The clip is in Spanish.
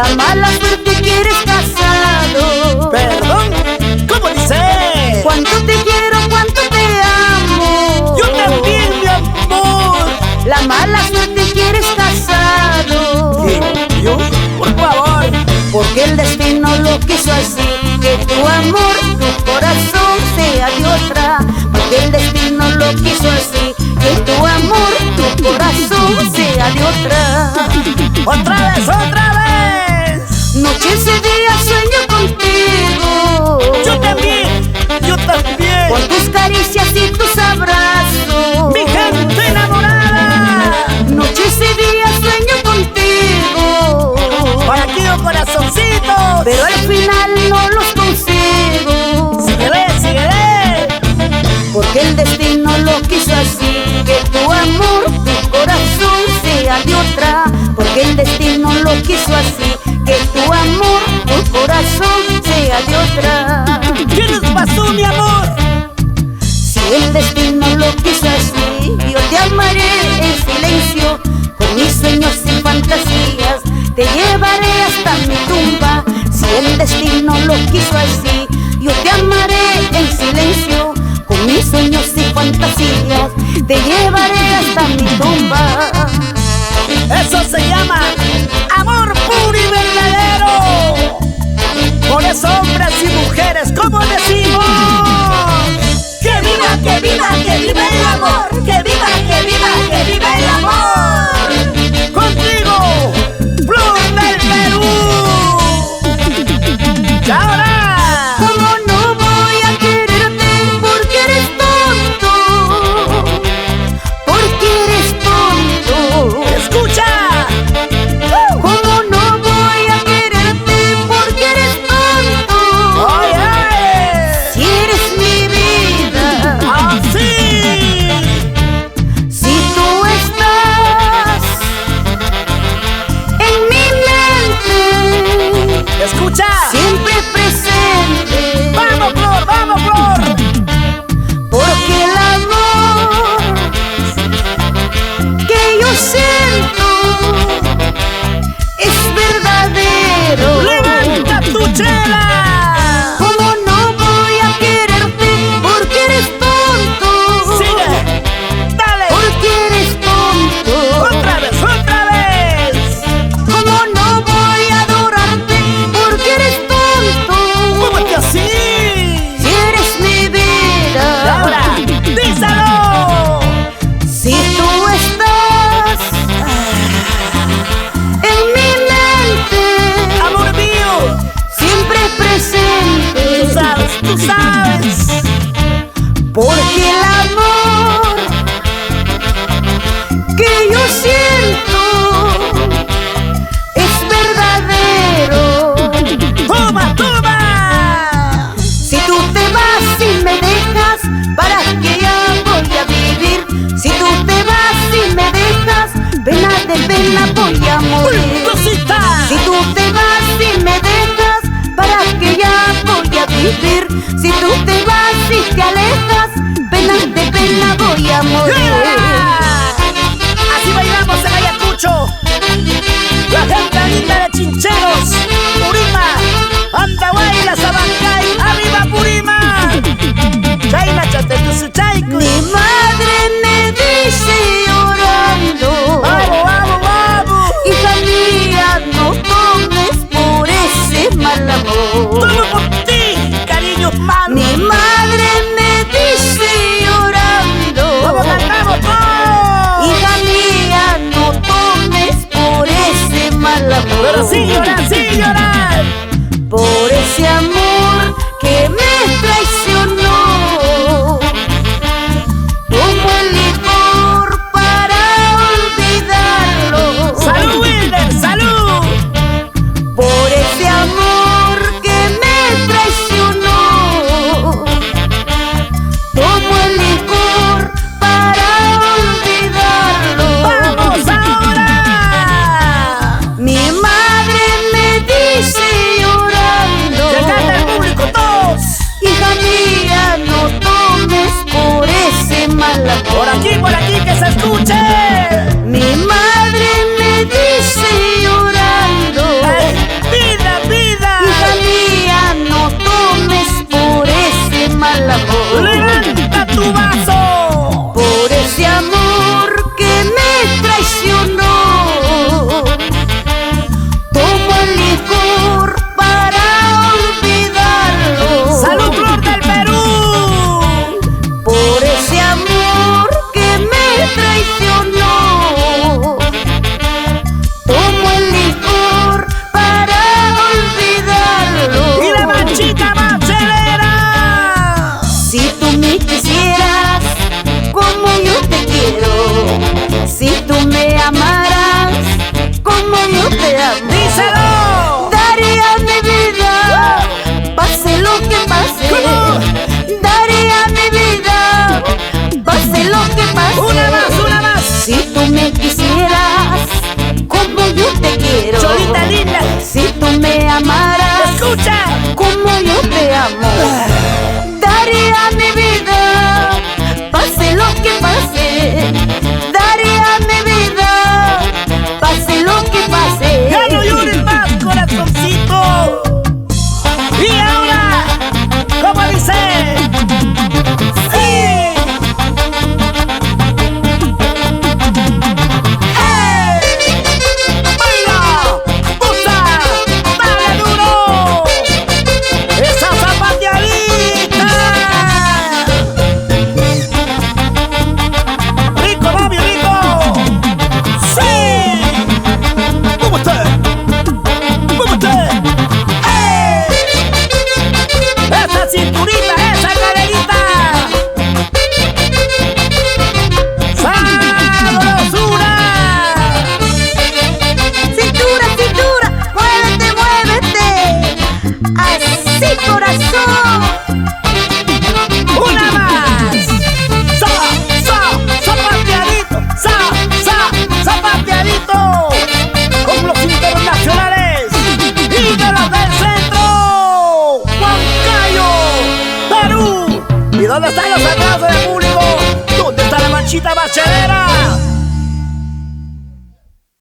La mala suerte que eres casado. Perdón, ¿cómo dice? Cuánto te quiero, cuánto te amo. Yo también, mi amor. La mala suerte que eres casado. ¿Qué? ¿Yo? Por favor. Porque el destino lo quiso así, que tu amor, tu corazón sea de otra. Porque el destino lo quiso así, que tu amor, tu corazón sea de otra. ¡Otra vez, otra vez! Noches y días sueño contigo. Yo también, yo también. Con tus caricias y tus abrazos. Mi gente enamorada. Noches y días sueño contigo. Para ti, oh corazoncito. Pero al final no los consigo. Síguele, síguele. Porque el destino lo quiso así, que tu amor, tu corazón sea de otra. Porque el destino lo quiso así, que tu amor, tu corazón sea de otra. ¿Qué nos pasó, mi amor? Si el destino lo quiso así, yo te amaré en silencio. Con mis sueños y fantasías te llevaré hasta mi tumba. Si el destino lo quiso así, yo te amaré en silencio. Con mis sueños y fantasías te llevaré hasta mi tumba. Eso se llama amor puro y verdadero. Por eso, hombres y mujeres, ¿cómo decimos? ¡Que viva, que viva, que viva el amor! ¡Que viva, que viva, que viva el amor! Contigo, Flor del Perú. Y ahora, ¿Cómo no voy a quererte porque eres tonto? Porque eres tonto. escucha. ¿Cómo no voy a quererte porque eres tonto? Oye, Si eres mi vida, así. si tú estás en mi mente, Escucha. siempre presente. Vamos, Flor, vamos, Flor. Porque el amor que yo siento es verdadero. Levanta tu chela. ¿Cómo no voy a quererte porque eres tonto? Sigue. Dale. Porque eres tonto. Otra vez, otra vez. ¿Cómo no voy a adorarte porque eres tonto? ¿Cómo que así? Si eres mi Y vida. ahora, díselo. Si tú estás en mi mente, Amor mío, siempre presente. tú sabes, tú sabes. Porque el amor que yo siento es verdadero. Toma, toma. Si tú te vas y me dejas, ¿para qué ya voy a vivir? Si tú te vas y me dejas, pena de pena voy a morir. Cosita. Si tú te vas y me dejas, ¿para qué ya voy a vivir? Si tú te vas y te alejas, pena de pena voy a morir. Así bailamos en Ayacucho. La gente linda de Chincheros, Purima, Andahuayla, Sabancay, arriba Purima. Chayla, Chatetusuchayco. Mi madre me dice llorando, Vamos, vamos, vamos. hija mía, no tomes por ese mal amor. Todo por ti, cariño malo. Mi madre me dice llorando, ¿Cómo cantamos, pues? dónde están los amigos?